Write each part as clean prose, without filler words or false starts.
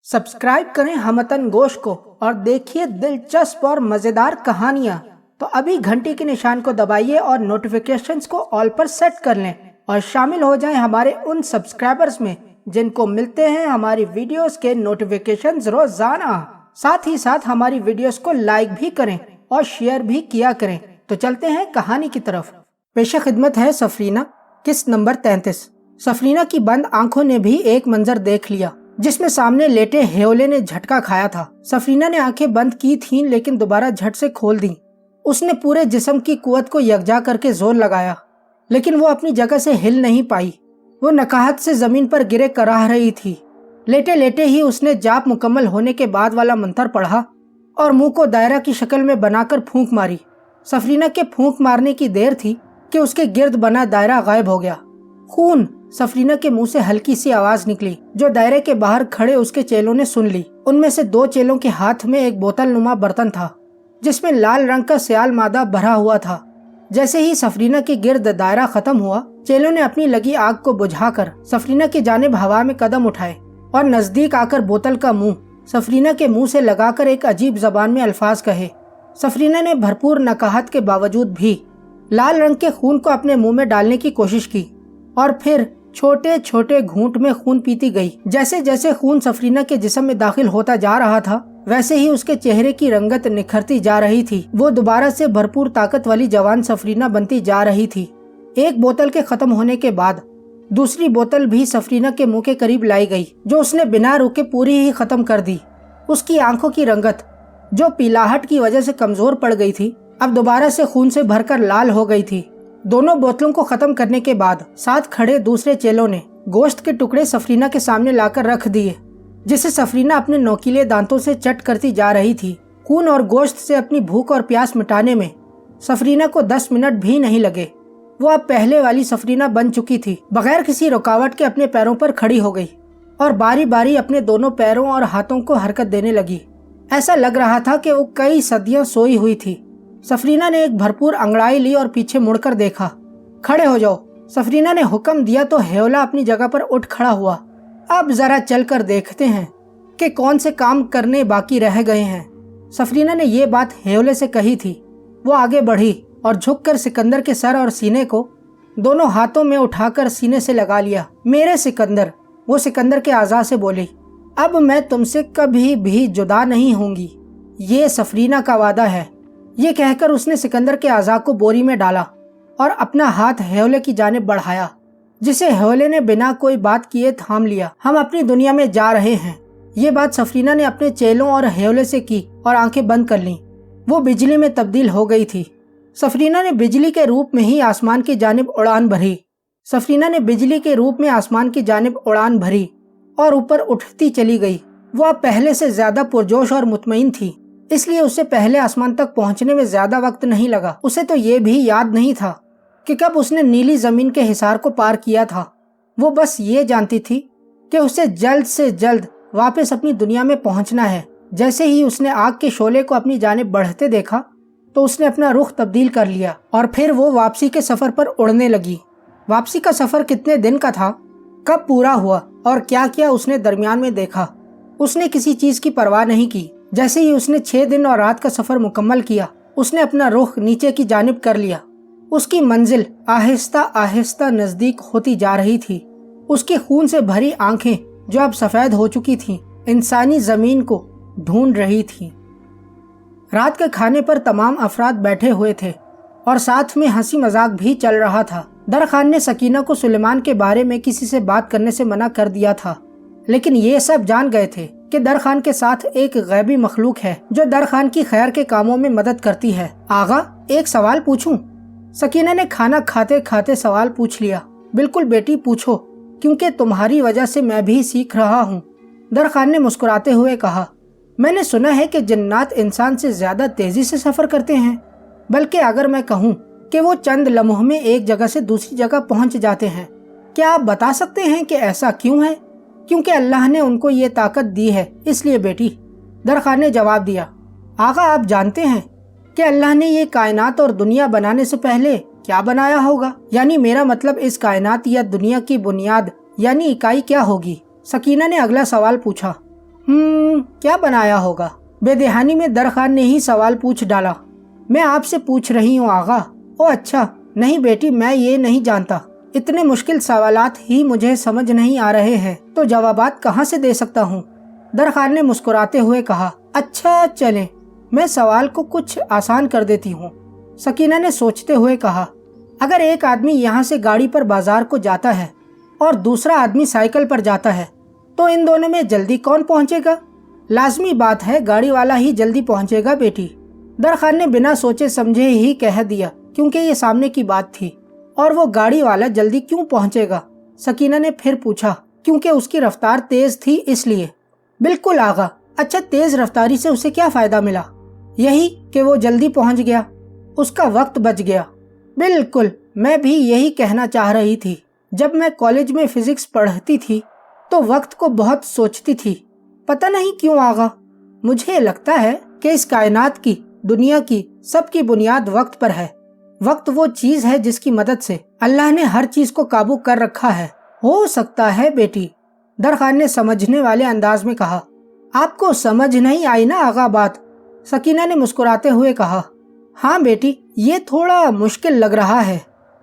Subscribe करें हमतन गोश को और देखिए दिलचस्प और मज़ेदार कहानियाँ। तो अभी घंटी के निशान को दबाइए और नोटिफिकेशंस को ऑल पर सेट कर लें और शामिल हो जाएं हमारे उन सब्सक्राइबर्स में जिनको मिलते हैं हमारी वीडियोस के नोटिफिकेशंस रोजाना। साथ ही साथ हमारी वीडियोस को लाइक भी करें और शेयर भी किया करें। तो चलते हैं कहानी की तरफ। पेश खिदमत है सफरीना, किस्त नंबर 33। सफरीना की बंद आंखों ने भी एक मंजर देख लिया जिसमें सामने लेटे हेयोले ने झटका खाया था। सफरीना ने आंखें बंद की थीं लेकिन दोबारा झट से खोल दी। उसने पूरे जिस्म की कुव्वत को यकजा करके जोर लगाया लेकिन वो अपनी जगह से हिल नहीं पाई। वो नकाहत से जमीन पर गिरे कराह रही थी। लेटे लेटे ही उसने जाप मुकम्मल होने के बाद वाला मंत्र पढ़ा और मुंह को दायरा की शक्ल में बनाकर फूंक मारी। सफरीना के फूंक मारने की देर थी कि उसके गिर्द बना दायरा गायब हो गया। खून! सफरीना के मुंह से हल्की सी आवाज निकली जो दायरे के बाहर खड़े उसके चेलों ने सुन ली। उनमें से दो चेलों के हाथ में एक बोतल नुमा बर्तन था जिसमें लाल रंग का स्याल मादा भरा हुआ था। जैसे ही सफरीना के गिर्द दायरा खत्म हुआ, चेलों ने अपनी लगी आग को बुझाकर सफरीना की जानिब हवा में कदम उठाए और नजदीक आकर बोतल का मुंह सफरीना के मुंह से लगाकर एक अजीब जबान में अल्फाज कहे। सफरीना ने भरपूर नकाहत के बावजूद भी लाल रंग के खून को अपने मुंह में डालने की कोशिश की और फिर छोटे छोटे घूंट में खून पीती गई। जैसे जैसे खून सफरीना के जिस्म में दाखिल होता जा रहा था वैसे ही उसके चेहरे की रंगत निखरती जा रही थी। वो दोबारा से भरपूर ताकत वाली जवान सफरीना बनती जा रही थी। एक बोतल के खत्म होने के बाद दूसरी बोतल भी सफरीना के मुंह के करीब लाई गई जो उसने बिना रुके पूरी ही खत्म कर दी। उसकी आंखों की रंगत जो पीलाहट की वजह से कमजोर पड़ गई थी अब दोबारा से खून से भरकर लाल हो गई थी। दोनों बोतलों को खत्म करने के बाद साथ खड़े दूसरे चेलों ने गोश्त के टुकड़े सफरीना के सामने लाकर रख दिए जिसे सफरीना अपने नोकीले दांतों से चट करती जा रही थी। खून और गोश्त से अपनी भूख और प्यास मिटाने में सफरीना को 10 मिनट भी नहीं लगे। वो अब पहले वाली सफरीना बन चुकी थी। बगैर किसी रुकावट के अपने पैरों पर खड़ी हो गई और बारी बारी अपने दोनों पैरों और हाथों को हरकत देने लगी। ऐसा लग रहा था कि वो कई सदियां सोई हुई थी। सफरीना ने एक भरपूर अंगड़ाई ली और पीछे मुड़कर देखा। खड़े हो जाओ, सफरीना ने हुक्म दिया तो हेयोला अपनी जगह पर उठ खड़ा हुआ। अब जरा चलकर देखते हैं कि कौन से काम करने बाकी रह गए हैं। सफरीना ने ये बात हेयोले से कही थी। वो आगे बढ़ी और झुककर सिकंदर के सर और सीने को दोनों हाथों में उठाकर सीने से लगा लिया। मेरे सिकंदर, वो सिकंदर के आज़ा से बोली, अब मैं तुमसे कभी भी जुदा नहीं होंगी, ये सफरीना का वादा है। ये कहकर उसने सिकंदर के आज़ा को बोरी में डाला और अपना हाथ हेयोले की जानिब बढ़ाया जिसे हेयोले ने बिना कोई बात किए थाम लिया। हम अपनी दुनिया में जा रहे हैं। ये बात सफरीना ने अपने चेलों और हेयोले से की और आंखें बंद कर लीं। वो बिजली में तब्दील हो गई थी। सफरीना ने बिजली के रूप में ही आसमान की जानिब उड़ान भरी। सफरीना ने बिजली के रूप में आसमान की जानिब उड़ान भरी और ऊपर उठती चली गई। वो अब पहले से ज्यादा पुरजोश और मुतमईन थी, इसलिए उसे पहले आसमान तक पहुंचने में ज्यादा वक्त नहीं लगा। उसे तो ये भी याद नहीं था कि कब उसने नीली जमीन के हिसार को पार किया था। वो बस ये जानती थी कि उसे जल्द से जल्द वापस अपनी दुनिया में पहुंचना है। जैसे ही उसने आग के शोले को अपनी जानिब बढ़ते देखा तो उसने अपना रुख तब्दील कर लिया और फिर वो वापसी के सफर पर उड़ने लगी। वापसी का सफर कितने दिन का था, कब पूरा हुआ और क्या क्या उसने दरमियान में देखा, उसने किसी चीज की परवाह नहीं की। जैसे ही उसने 6 दिन और रात का सफर मुकम्मल किया उसने अपना रुख नीचे की जानिब कर लिया। उसकी मंजिल आहिस्ता आहिस्ता नजदीक होती जा रही थी। उसकी खून से भरी आंखें जो अब सफेद हो चुकी थीं इंसानी जमीन को ढूंढ रही थीं। रात के खाने पर तमाम अफराद बैठे हुए थे और साथ में हंसी मजाक भी चल रहा था। दर खान ने सकीना को सुलेमान के बारे में किसी से बात करने से मना कर दिया था लेकिन ये सब जान गए थे कि दर खान के साथ एक गैबी मखलूक है जो दर खान की खैर के कामों में मदद करती है। आगा, एक सवाल पूछूं? सकीना ने खाना खाते खाते सवाल पूछ लिया। बिल्कुल बेटी, पूछो, क्योंकि तुम्हारी वजह से मैं भी सीख रहा हूँ। दर खान ने मुस्कुराते हुए कहा, मैंने सुना है कि जन्नात इंसान से ज्यादा तेजी से सफर करते हैं, बल्कि अगर मैं कहूँ कि वो चंद लम्हों में एक जगह से दूसरी जगह पहुँच जाते हैं। क्या आप बता सकते हैं कि ऐसा क्यों है? क्योंकि अल्लाह ने उनको ये ताकत दी है, इसलिए बेटी, दर खान ने जवाब दिया। आगा, आप जानते हैं कि अल्लाह ने ये कायनात और दुनिया बनाने से पहले क्या बनाया होगा? यानी मेरा मतलब इस कायनात या दुनिया की बुनियाद यानी इकाई क्या होगी? सकीना ने अगला सवाल पूछा। क्या बनाया होगा? बेदहानी में दरखान ने ही सवाल पूछ डाला। मैं आपसे पूछ रही हूँ आगा। ओ अच्छा, नहीं बेटी, मैं ये नहीं जानता। इतने मुश्किल सवालात ही मुझे समझ नहीं आ रहे हैं तो जवाबात कहाँ से दे सकता हूँ? दरखान ने मुस्कुराते हुए कहा। अच्छा चलें, मैं सवाल को कुछ आसान कर देती हूँ। सकीना ने सोचते हुए कहा, अगर एक आदमी यहाँ से गाड़ी पर बाजार को जाता है और दूसरा आदमी साइकिल पर जाता है तो इन दोनों में जल्दी कौन पहुँचेगा? लाजमी बात है गाड़ी वाला ही जल्दी पहुँचेगा बेटी। दरखान ने बिना सोचे समझे ही कह दिया, क्योंकि ये सामने की बात थी। और वो गाड़ी वाला जल्दी क्यों पहुँचेगा? सकीना ने फिर पूछा। क्योंकि उसकी रफ्तार तेज थी इसलिए। बिल्कुल आगा। अच्छा, तेज रफ्तारी से उसे क्या फायदा मिला? यही कि वो जल्दी पहुँच गया, उसका वक्त बच गया। बिल्कुल, मैं भी यही कहना चाह रही थी। जब मैं कॉलेज में फिजिक्स पढ़ती थी तो वक्त को बहुत सोचती थी। पता नहीं क्यों आगा, मुझे लगता है कि इस कायनात की, दुनिया की, सबकी बुनियाद वक्त पर है। वक्त वो चीज है जिसकी मदद से अल्लाह ने हर चीज को काबू कर रखा है। हो सकता है बेटी, दरखान ने समझने वाले अंदाज में कहा। आपको समझ नहीं आई ना आगा बात? सकीना ने मुस्कुराते हुए कहा। हाँ बेटी, ये थोड़ा मुश्किल लग रहा है।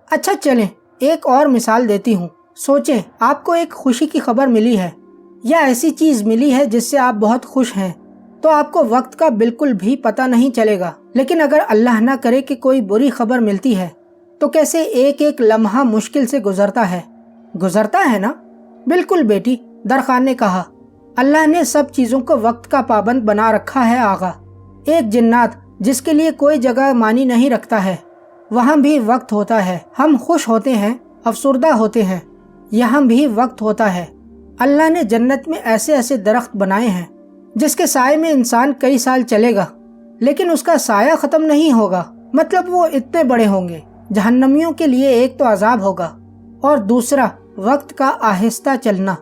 अच्छा चलें, एक और मिसाल देती हूँ। सोचें, आपको एक खुशी की खबर मिली है या ऐसी चीज मिली है जिससे आप बहुत खुश हैं, तो आपको वक्त का बिल्कुल भी पता नहीं चलेगा। लेकिन अगर अल्लाह ना करे कि कोई बुरी खबर मिलती है तो कैसे एक एक लम्हा मुश्किल से गुजरता है ना? बिल्कुल बेटी, दरखान ने कहा। अल्लाह ने सब चीजों को वक्त का पाबंद बना रखा है आगा। एक जिन्नात जिसके लिए कोई जगह मानी नहीं रखता है, वहाँ भी वक्त होता है। हम खुश होते हैं, अफसुर्दा होते हैं, यहाँ भी वक्त होता है। अल्लाह ने जन्नत में ऐसे ऐसे दरख्त बनाए हैं जिसके साए में इंसान कई साल चलेगा लेकिन उसका साया खत्म नहीं होगा। मतलब वो इतने बड़े होंगे। जहन्नमियों के लिए एक तो अजाब होगा और दूसरा वक्त का आहिस्ता चलना।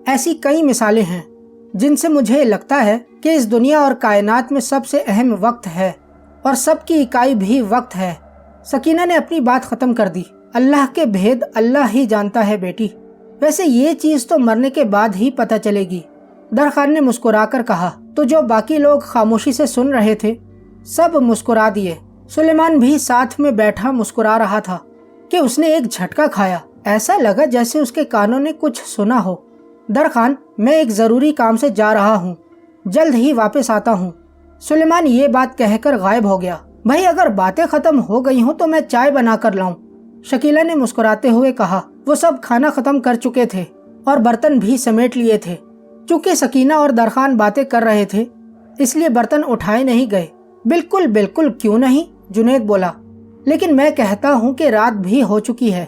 ऐसी कई मिसालें हैं जिनसे मुझे लगता है कि इस दुनिया और कायनात में सबसे अहम वक्त है और सबकी इकाई भी वक्त है। सकीना ने अपनी बात खत्म कर दी। अल्लाह के भेद अल्लाह ही जानता है बेटी। वैसे ये चीज तो मरने के बाद ही पता चलेगी। दरखान ने मुस्कुराकर कहा। तो जो बाकी लोग खामोशी से सुन रहे थे सब मुस्कुरा दिए। सुलेमान भी साथ में बैठा मुस्कुरा रहा था कि उसने एक झटका खाया। ऐसा लगा जैसे उसके कानों ने कुछ सुना हो। दरखान, मैं एक जरूरी काम से जा रहा हूँ, जल्द ही वापस आता हूँ। सुलेमान ये बात कहकर गायब हो गया। भाई, अगर बातें खत्म हो गई हो तो मैं चाय बना कर लाऊं? शकीला ने मुस्कुराते हुए कहा। वो सब खाना खत्म कर चुके थे और बर्तन भी समेट लिए थे। चूंकि सकीना और दरखान बातें कर रहे थे इसलिए बर्तन उठाए नहीं गए। बिल्कुल बिल्कुल, क्यों नहीं, जुनैद बोला। लेकिन मैं कहता हूँ कि रात भी हो चुकी है,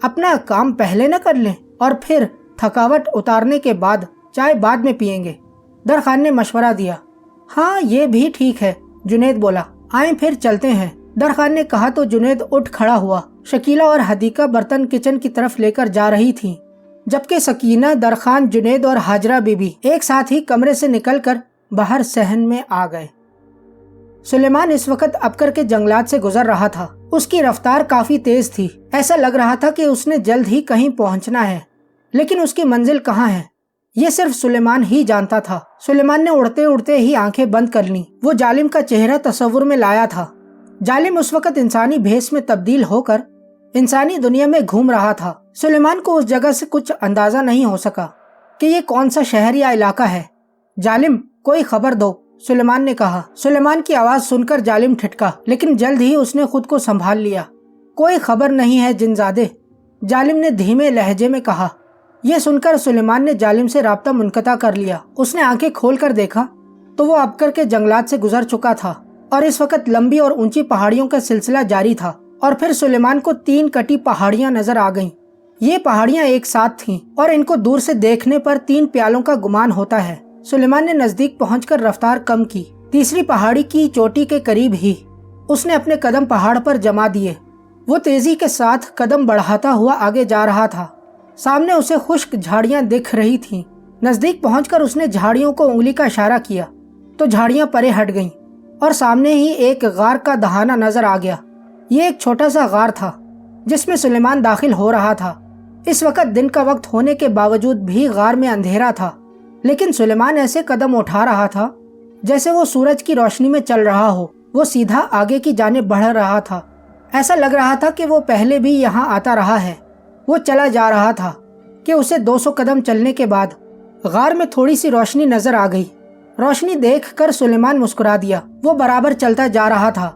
अपना काम पहले न कर लें और फिर थकावट उतारने के बाद चाय बाद में पियेंगे? दरखान ने मशवरा दिया। हाँ, ये भी ठीक है, जुनैद बोला। आए फिर चलते हैं, दरखान ने कहा तो जुनैद उठ खड़ा हुआ। शकीला और हदीका बर्तन किचन की तरफ लेकर जा रही थीं, जबकि सकीना, दरखान, जुनैद और हाजरा बीबी एक साथ ही कमरे से निकलकर बाहर सहन में आ गए। सुलेमान इस वक्त अबकर के जंगलात से गुजर रहा था। उसकी रफ्तार काफी तेज थी। ऐसा लग रहा था कि उसने जल्द ही कहीं पहुंचना है, लेकिन उसकी मंजिल कहाँ है ये सिर्फ सुलेमान ही जानता था। सुलेमान ने उड़ते उड़ते ही आंखें बंद कर लीं। वो जालिम का चेहरा तस्वुर में लाया था। जालिम उस वक्त इंसानी भेष में तब्दील होकर इंसानी दुनिया में घूम रहा था। सुलेमान को उस जगह से कुछ अंदाजा नहीं हो सका कि ये कौन सा शहर या इलाका है। जालिम, कोई खबर दो, सुलेमान ने कहा। सुलेमान की आवाज सुनकर जालिम ठिठका, लेकिन जल्द ही उसने खुद को संभाल लिया। कोई खबर नहीं है जिनजादे, जालिम ने धीमे लहजे में कहा। यह सुनकर सुलेमान ने जालिम से राब्ता मुनक़ता कर लिया। उसने आंखें खोलकर देखा तो वो अबकर के जंगलात से गुजर चुका था और इस वक्त लंबी और ऊंची पहाड़ियों का सिलसिला जारी था। और फिर सुलेमान को 3 कटी पहाड़ियां नजर आ गईं। ये पहाड़ियां एक साथ थीं और इनको दूर से देखने पर 3 प्यालों का गुमान होता है। सुलेमान ने नजदीक पहुंचकर रफ्तार कम की। तीसरी पहाड़ी की चोटी के करीब ही उसने अपने कदम पहाड़ पर जमा दिए। वो तेजी के साथ कदम बढ़ाता हुआ आगे जा रहा था। सामने उसे खुश्क झाड़ियां दिख रही थीं। नजदीक पहुंचकर उसने झाड़ियों को उंगली का इशारा किया तो झाड़ियां परे हट गईं और सामने ही एक गार का दहाना नजर आ गया। ये एक छोटा सा गार था जिसमें सुलेमान दाखिल हो रहा था। इस वक्त दिन का वक्त होने के बावजूद भी गार में अंधेरा था। لیکن سلیمان ایسے قدم اٹھا رہا تھا جیسے وہ سورج کی روشنی میں چل رہا ہو۔ وہ سیدھا آگے کی جانب بڑھ رہا تھا، ایسا لگ رہا تھا کہ وہ پہلے بھی یہاں آتا رہا ہے۔ وہ چلا جا رہا تھا کہ اسے 200 قدم چلنے کے بعد غار میں تھوڑی سی روشنی نظر آ گئی۔ روشنی دیکھ کر سلیمان مسکرا دیا۔ وہ برابر چلتا جا رہا تھا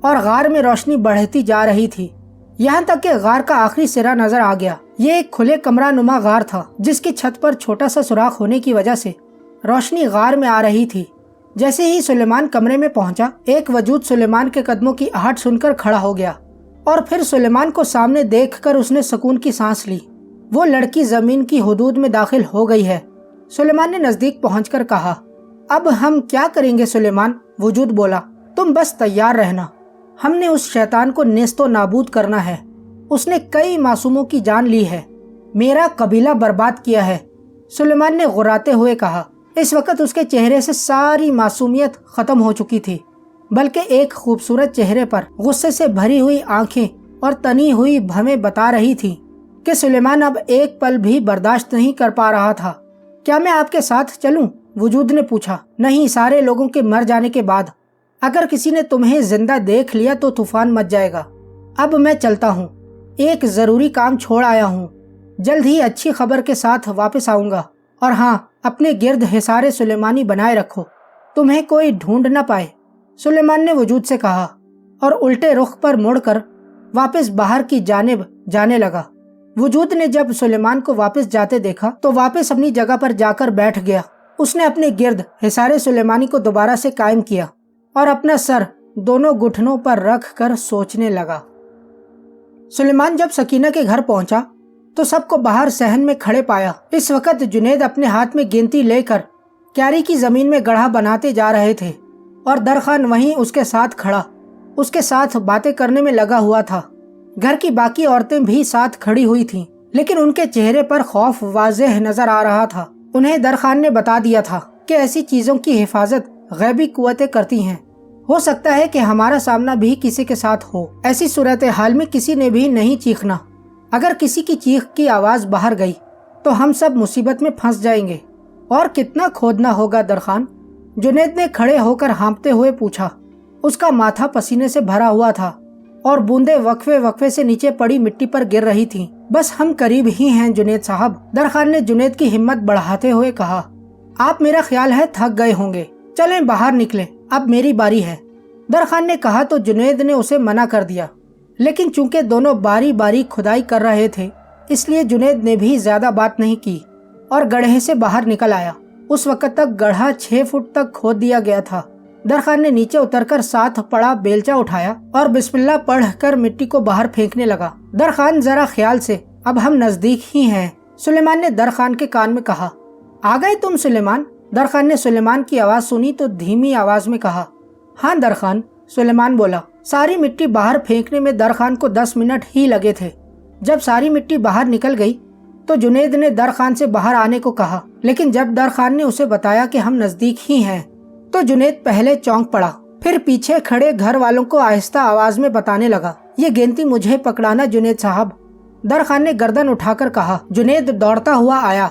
اور غار میں روشنی بڑھتی جا رہی تھی، یہاں تک کہ غار کا آخری سرا نظر آ گیا۔ یہ ایک کھلے کمرہ نما غار تھا جس کی چھت پر چھوٹا سا سوراخ ہونے کی وجہ سے روشنی غار میں آ رہی تھی۔ جیسے ہی سلیمان کمرے میں پہنچا، ایک وجود سلیمان کے قدموں کی آہٹ سن کر کھڑا ہو گیا اور پھر سلیمان کو سامنے دیکھ کر اس نے سکون کی سانس لی۔ وہ لڑکی زمین کی حدود میں داخل ہو گئی ہے۔ سلیمان نے نزدیک پہنچ کر کہا، اب ہم کیا کریں گے سلیمان؟ وجود بولا، تم بس تیار رہنا، ہم نے اس شیطان کو نیست و نابود کرنا ہے۔ اس نے کئی معصوموں کی جان لی ہے، میرا قبیلہ برباد کیا ہے۔ سلیمان نے غراتے ہوئے کہا۔ اس وقت اس کے چہرے سے ساری معصومیت ختم ہو چکی تھی، بلکہ ایک خوبصورت چہرے پر غصے سے بھری ہوئی آنکھیں اور تنی ہوئی بھویں بتا رہی تھی کہ سلیمان اب ایک پل بھی برداشت نہیں کر پا رہا تھا۔ کیا میں آپ کے ساتھ چلوں؟ وجود نے پوچھا۔ نہیں، سارے لوگوں کے مر جانے کے بعد اگر کسی نے تمہیں زندہ دیکھ لیا تو طوفان مچ جائے گا۔ اب میں چلتا ہوں، ایک ضروری کام چھوڑ آیا ہوں، جلد ہی اچھی خبر کے ساتھ واپس آؤں گا۔ اور ہاں، اپنے گرد حصار سلیمانی بنائے رکھو، تمہیں کوئی ڈھونڈ نہ پائے۔ سلیمان نے وجود سے کہا اور الٹے رخ پر مڑ کر واپس باہر کی جانب جانے لگا۔ وجود نے جب سلیمان کو واپس جاتے دیکھا تو واپس اپنی جگہ پر جا کر بیٹھ گیا۔ اس نے اپنے گرد حصار سلیمانی کو دوبارہ سے قائم کیا اور اپنا سر دونوں گھٹنوں پر رکھ کر سوچنے لگا۔ سلیمان جب سکینہ کے گھر پہنچا تو سب کو باہر صحن میں کھڑے پایا۔ اس وقت جنید اپنے ہاتھ میں گینتی لے کر کیاری کی زمین میں گڑھا بناتے جا رہے تھے اور درخان وہیں اس کے ساتھ کھڑا اس کے ساتھ باتیں کرنے میں لگا ہوا تھا۔ گھر کی باقی عورتیں بھی ساتھ کھڑی ہوئی تھیں، لیکن ان کے چہرے پر خوف واضح نظر آ رہا تھا۔ انہیں درخان نے بتا دیا تھا کہ ایسی چیزوں کی حفاظت غیبی قوتیں کرتی ہیں، ہو سکتا ہے کہ ہمارا سامنا بھی کسی کے ساتھ ہو۔ ایسی صورتحال میں کسی نے بھی نہیں چیخنا، اگر کسی کی چیخ کی آواز باہر گئی تو ہم سب مصیبت میں پھنس جائیں گے۔ اور کتنا کھودنا ہوگا درخان؟ جنید نے کھڑے ہو کر ہانپتے ہوئے پوچھا۔ اس کا ماتھا پسینے سے بھرا ہوا تھا اور بوندیں وقفے وقفے سے نیچے پڑی مٹی پر گر رہی تھیں۔ بس ہم قریب ہی ہیں جنید صاحب، درخان نے جنید کی ہمت بڑھاتے ہوئے کہا۔ آپ میرا خیال ہے تھک گئے ہوں گے، چلیں باہر نکلیں، اب میری باری ہے، درخان نے کہا تو جنید نے اسے منع کر دیا۔ لیکن چونکہ دونوں باری باری کھدائی کر رہے تھے، اس لیے جنید نے بھی زیادہ بات نہیں کی اور گڑھے سے باہر نکل آیا۔ اس وقت تک گڑھا 6 فٹ تک کھود دیا گیا تھا۔ درخان نے نیچے اتر کر ساتھ پڑا بیلچا اٹھایا اور بسم اللہ پڑھ کر مٹی کو باہر پھینکنے لگا۔ درخان ذرا خیال سے، اب ہم نزدیک ہی ہیں، سلیمان نے درخان کے کان میں کہا۔ آ گئے تم سلیمان؟ درخان نے سلیمان کی آواز سنی تو دھیمی آواز میں کہا۔ ہاں درخان، سلیمان بولا۔ ساری مٹی باہر پھینکنے میں درخان کو 10 منٹ ہی لگے تھے۔ جب ساری مٹی باہر نکل گئی تو جنید نے درخان سے باہر آنے کو کہا، لیکن جب درخان نے اسے بتایا کہ ہم نزدیک ہی ہیں تو جنید پہلے چونک پڑا، پھر پیچھے کھڑے گھر والوں کو آہستہ آواز میں بتانے لگا، یہ گینتی مجھے پکڑانا جنید صاحب۔ درخان نے گردن اٹھا کر کہا۔ جنید دوڑتا ہوا آیا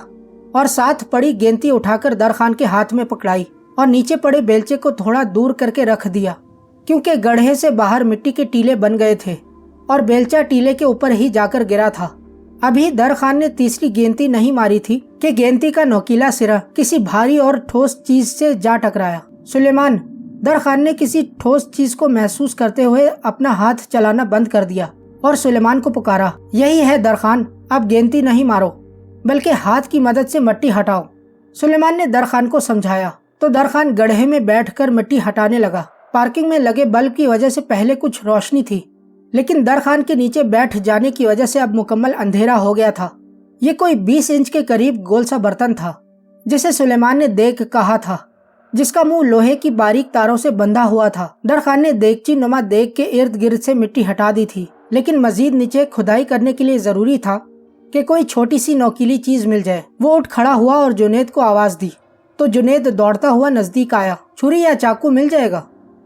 اور ساتھ پڑی گینتی اٹھا کر درخان کے ہاتھ میں پکڑائی اور نیچے پڑے بیلچے کو تھوڑا دور کر کے رکھ دیا، کیونکہ گڑھے سے باہر مٹی کے ٹیلے بن گئے تھے اور بیلچا ٹیلے کے اوپر ہی جا کر گرا تھا۔ ابھی درخان نے تیسری گینتی نہیں ماری تھی کہ گینتی کا نوکیلا سرا کسی بھاری اور ٹھوس چیز سے جا ٹکرایا۔ سلیمان، درخان نے کسی ٹھوس چیز کو محسوس کرتے ہوئے اپنا ہاتھ چلانا بند کر دیا اور سلیمان کو پکارا۔ یہی ہے درخان، اب گینتی نہیں مارو بلکہ ہاتھ کی مدد سے مٹی ہٹاؤ۔ سلیمان نے درخان کو سمجھایا تو درخان گڑھے میں بیٹھ کر مٹی ہٹانے لگا۔ پارکنگ میں لگے بلب کی وجہ سے پہلے کچھ روشنی تھی، لیکن درخان کے نیچے بیٹھ جانے کی وجہ سے اب مکمل اندھیرا ہو گیا تھا۔ یہ کوئی 20 انچ کے قریب گول سا برتن تھا جسے سلیمان نے دیگ کہا تھا، جس کا منہ لوہے کی باریک تاروں سے بندھا ہوا تھا۔ درخان نے دیگچی نما دیگ کے ارد گرد سے مٹی ہٹا دی تھی، لیکن مزید نیچے کھدائی کرنے کے لیے ضروری تھا کہ کوئی چھوٹی سی نوکیلی چیز مل جائے۔ وہ اٹھ کھڑا ہوا اور جنید کو آواز دی تو جنید دوڑتا ہوا نزدیک آیا۔ چھری یا چاقو مل جائے گا؟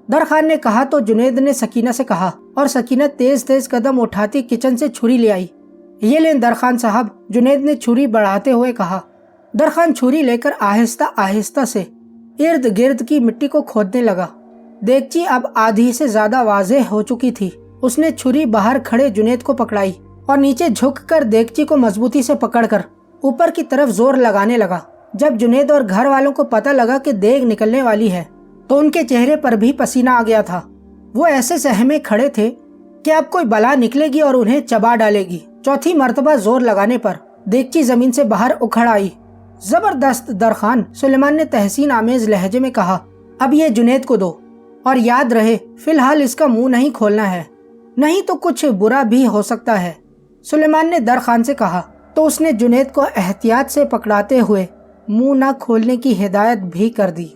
درخان نے کہا تو جنید نے سکینہ سے کہا اور سکینہ تیز تیز قدم اٹھاتی کچن سے چھری لے آئی۔ یہ لیں درخان صاحب، جنید نے چھری بڑھاتے ہوئے کہا۔ درخان چھری لے کر آہستہ آہستہ سے ارد گرد کی مٹی کو کھودنے لگا۔ دیگچی اب آدھی سے زیادہ واضح ہو چکی تھی۔ اس نے چھری باہر کھڑے جنید کو پکڑائی اور نیچے جھک کر دیگچی کو مضبوطی سے پکڑ کر اوپر کی طرف زور لگانے لگا۔ جب جنید اور گھر والوں کو پتہ لگا کہ دیگ نکلنے والی ہے تو ان کے چہرے پر بھی پسینہ آ گیا تھا۔ وہ ایسے سہمے کھڑے تھے کہ اب کوئی بلا نکلے گی اور انہیں چبا ڈالے گی۔ چوتھی مرتبہ زور لگانے پر دیگچی زمین سے باہر اکھڑ آئی۔ زبردست درخان، سلیمان نے تحسین آمیز لہجے میں کہا، اب یہ جنید کو دو، اور یاد رہے فی الحال اس کا منہ نہیں کھولنا ہے، نہیں تو کچھ برا بھی ہو سکتا ہے۔ سلیمان نے درخان سے کہا تو اس نے جنید کو احتیاط سے پکڑاتے ہوئے منہ نہ کھولنے کی ہدایت بھی کر دی۔